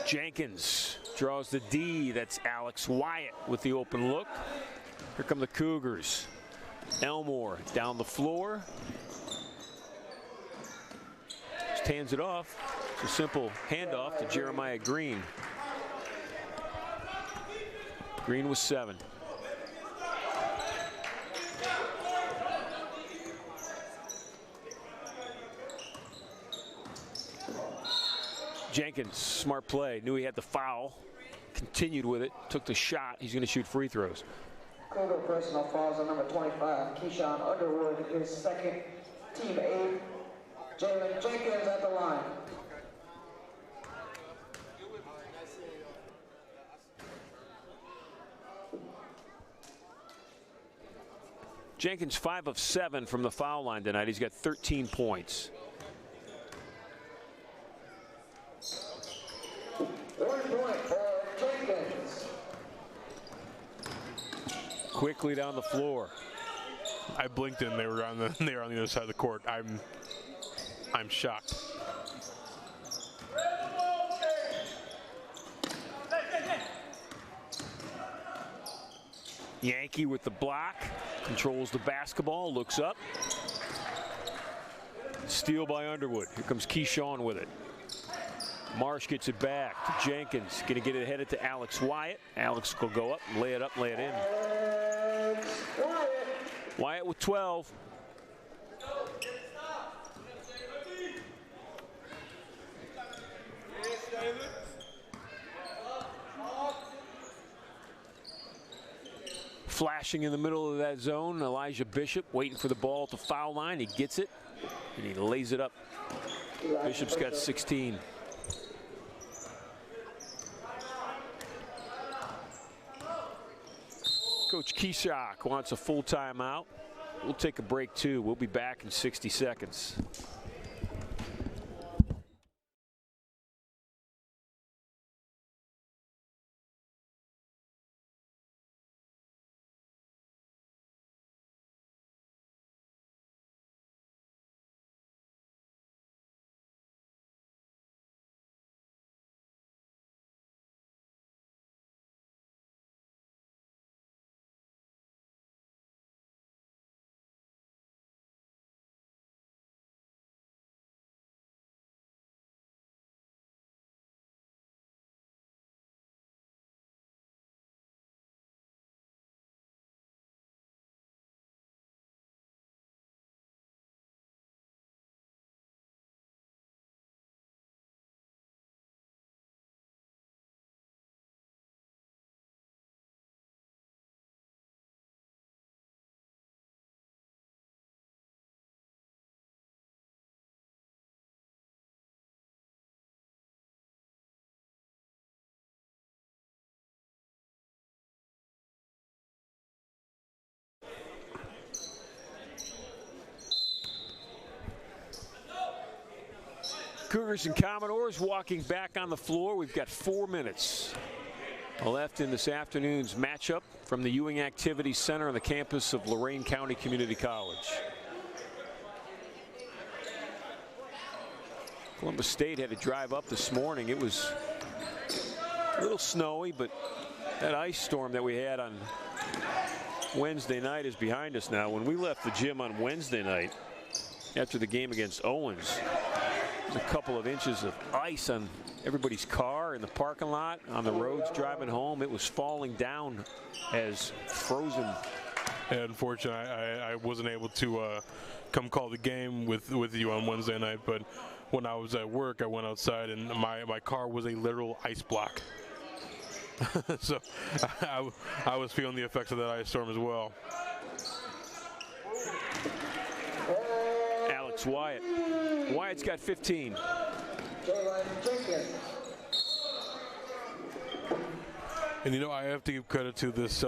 Speaker 1: Jenkins draws the D. That's Alex Wyatt with the open look. Here come the Cougars. Elmore down the floor. Just hands it off. It's a simple handoff to Jeremiah Green. Green was 7. Jenkins, smart play. Knew he had the foul. Continued with it. Took the shot. He's going to shoot free throws.
Speaker 3: Cougar personal fouls on number 25. Keyshawn Underwood is second. Team 8. Jalen Jenkins at the line.
Speaker 1: Jenkins 5 of 7 from the foul line tonight. He's got 13 points.
Speaker 3: 1 point for Jenkins.
Speaker 1: Quickly down the floor.
Speaker 2: I blinked and they were on the other side of the court. I'm shocked.
Speaker 1: Yankee with the block, controls the basketball, looks up. Steal by Underwood. Here comes Keyshawn with it. Marsh gets it back to Jenkins. Going to get it headed to Alex Wyatt. Alex will go up, lay it in. Wyatt with 12. Flashing in the middle of that zone, Elijah Bishop waiting for the ball at the foul line. He gets it, and he lays it up. Bishop's got 16. Coach Kishak wants a full timeout. We'll take a break too. We'll be back in 60 seconds. Cougars and Commodores walking back on the floor. We've got 4 minutes left in this afternoon's matchup from the Ewing Activities Center on the campus of Lorain County Community College. Columbus State had to drive up this morning. It was a little snowy, but that ice storm that we had on Wednesday night is behind us now. When we left the gym on Wednesday night after the game against Owens, a couple of inches of ice on everybody's car in the parking lot, on the roads driving home. It was falling down as frozen.
Speaker 2: And unfortunately, I wasn't able to come call the game with you on Wednesday night, but when I was at work, I went outside and my car was a literal ice block. So I was feeling the effects of that ice storm as well.
Speaker 1: Alex Wyatt. Wyatt's got 15.
Speaker 2: And you know, I have to give credit to this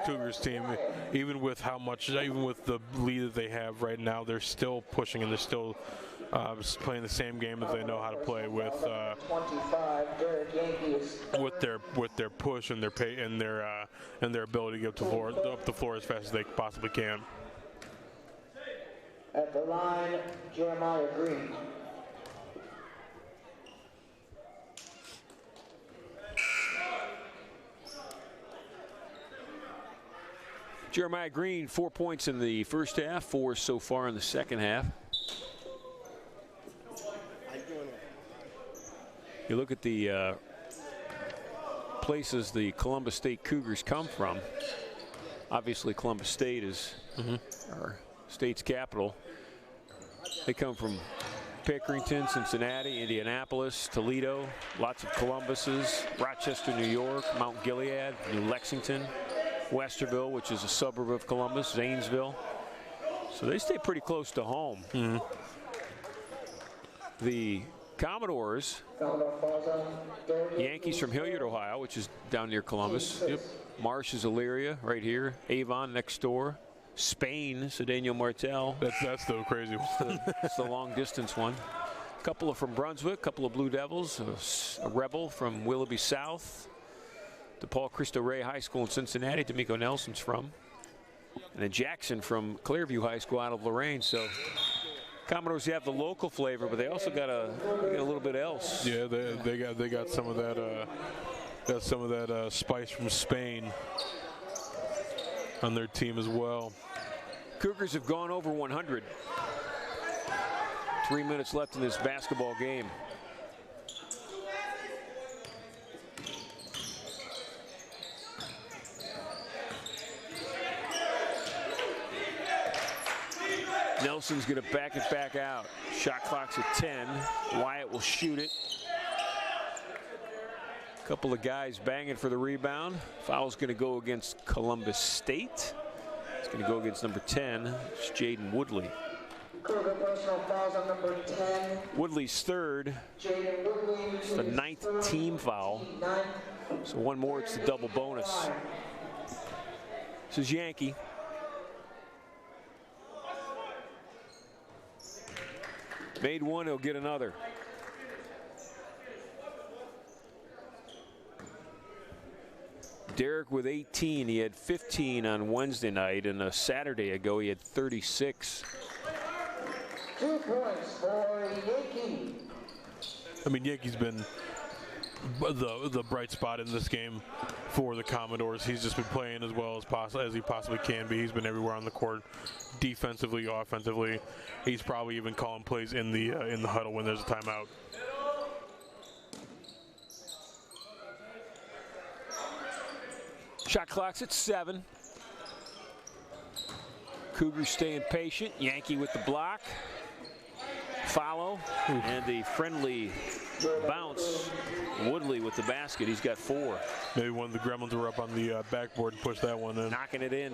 Speaker 2: Cougars team. Even with the lead that they have right now, they're still pushing and they're still playing the same game that they know how to play with their push and their pay and their ability to get up the floor as fast as they possibly can.
Speaker 3: At the line, Jeremiah Green.
Speaker 1: Jeremiah Green, 4 points in the first half, 4 so far in the second half. You look at the places the Columbus State Cougars come from. Obviously, Columbus State is our state's capital. They come from Pickerington, Cincinnati, Indianapolis, Toledo, lots of Columbuses, Rochester, New York, Mount Gilead, New Lexington, Westerville, which is a suburb of Columbus, Zanesville. So they stay pretty close to home. The Commodores, Yankees from Hilliard, Ohio, which is down near Columbus. Marsh is Elyria, right here. Avon next door. Spain, Cedeno Martel.
Speaker 2: That's the crazy one.
Speaker 1: It's the long distance one. A couple of from Brunswick, a couple of Blue Devils, a Rebel from Willoughby South. DePaul Cristo Rey High School in Cincinnati, D'Amico Nelson's from. And then Jackson from Clearview High School out of Lorraine. So Commodores have the local flavor, but they also got a little bit else.
Speaker 2: Yeah, they got some of that spice from Spain on their team as well.
Speaker 1: Cougars have gone over 100. 3 minutes left in this basketball game. Nelson's going to back it back out. Shot clock's at 10. Wyatt will shoot it. A couple of guys banging for the rebound. Foul's going to go against Columbus State. It's going to go against number 10. It's Jaden Woodley.
Speaker 3: Personal fouls on number 10.
Speaker 1: Woodley's third. It's the 9th team foul. So one more, it's the double bonus. This is Yankee. Made one, he'll get another. Derek with 18. He had 15 on Wednesday night, and a Saturday ago he had 36.
Speaker 3: 2 points for Yankee.
Speaker 2: I mean, Yankee's been the bright spot in this game for the Commodores. He's just been playing as well as he possibly can be. He's been everywhere on the court, defensively, offensively. He's probably even calling plays in the huddle when there's a timeout.
Speaker 1: Shot clock's at 7. Cougars staying patient. Yankee with the block. Follow. And the friendly bounce. Woodley with the basket. He's got 4.
Speaker 2: Maybe one of the Gremlins were up on the backboard and pushed that one in.
Speaker 1: Knocking it in.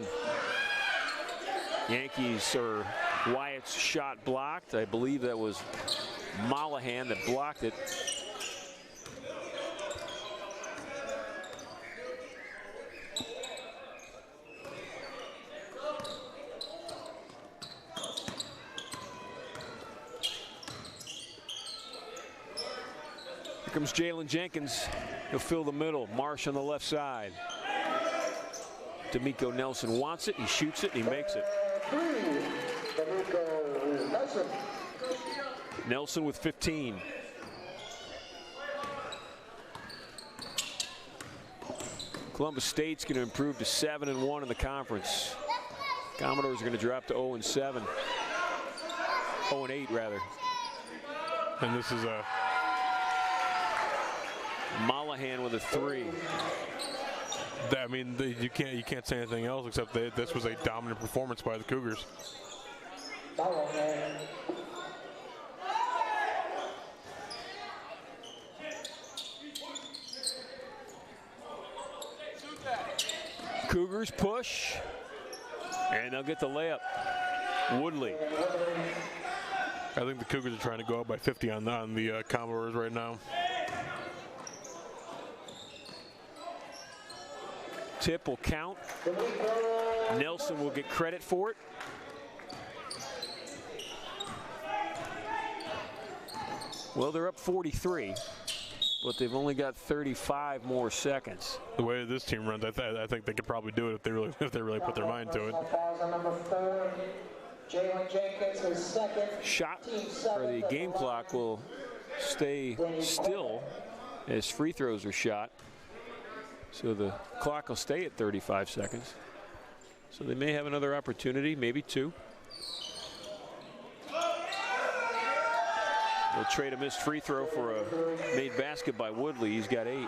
Speaker 1: Yankees or Wyatt's shot blocked. I believe that was Mollahan that blocked it. Here comes Jalen Jenkins. He'll fill the middle. Marsh on the left side. D'Amico Nelson wants it. He shoots it and he makes it. Nelson with 15. Columbus State's going to improve to 7-1 in the conference. Commodores are going to drop to 0-7. 0-8 rather.
Speaker 2: And this is a
Speaker 1: Mollahan with a 3.
Speaker 2: I mean, you can't say anything else except that this was a dominant performance by the Cougars.
Speaker 3: Foul man.
Speaker 1: Cougars push, and they'll get the layup. Woodley.
Speaker 2: I think the Cougars are trying to go up by 50 on the Commodores right now.
Speaker 1: Tip will count. Nelson will get credit for it. Well, they're up 43, but they've only got 35 more seconds.
Speaker 2: The way this team runs, I think they could probably do it if they really put their mind to it.
Speaker 3: Number 4, Jalen Jenkins, his second.
Speaker 1: Shot, or the game clock will stay still as free throws are shot. So the clock will stay at 35 seconds. So they may have another opportunity, maybe two. They'll trade a missed free throw for a made basket by Woodley. He's got 8.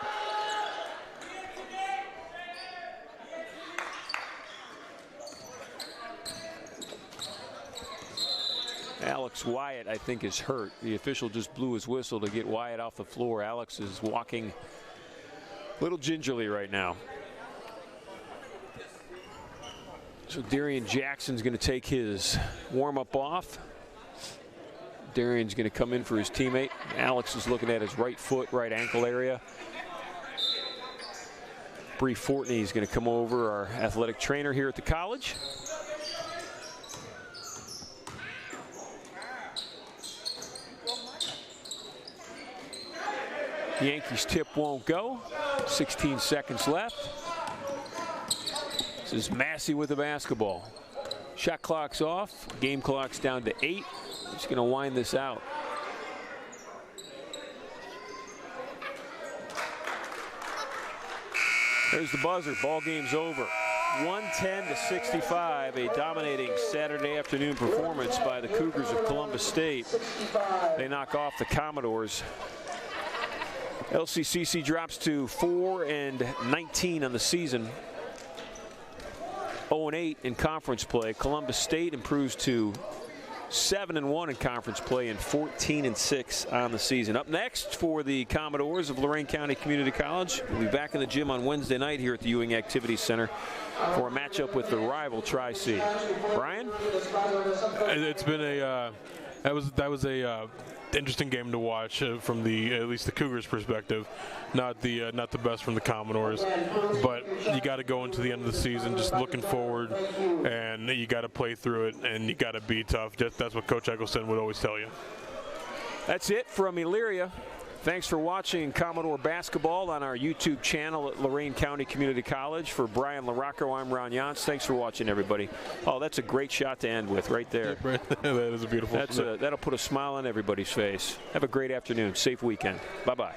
Speaker 1: Alex Wyatt, I think, is hurt. The official just blew his whistle to get Wyatt off the floor. Alex is walking a little gingerly right now. So Darian Jackson's going to take his warm-up off. Darian's going to come in for his teammate. Alex is looking at his right foot, right ankle area. Bree Fortney is going to come over, our athletic trainer here at the college. The Yankees tip won't go. 16 seconds left. This is Massey with the basketball. Shot clock's off. Game clock's down to 8. He's going to wind this out. There's the buzzer. Ball game's over. 110-65. A dominating Saturday afternoon performance by the Cougars of Columbus State. They knock off the Commodores. LCCC drops to 4-19 on the season. 0-8 in conference play. Columbus State improves to 7-1 in conference play and 14-6 on the season. Up next for the Commodores of Lorain County Community College. We'll be back in the gym on Wednesday night here at the Ewing Activity Center for a matchup with the rival Tri-C. Brian?
Speaker 2: It's been a that was a interesting game to watch from at least the Cougars' perspective. Not the best from the Commodores, but you got to go into the end of the season just looking forward, and you got to play through it, and you got to be tough. That's what Coach Eggleston would always tell you.
Speaker 1: That's it from Elyria. Thanks for watching Commodore basketball on our YouTube channel at Lorain County Community College. For Brian LaRocco, I'm Ron Yance. Thanks for watching, everybody. Oh, that's a great shot to end with right there.
Speaker 2: That is a beautiful.
Speaker 1: That'll put a smile on everybody's face. Have a great afternoon. Safe weekend. Bye-bye.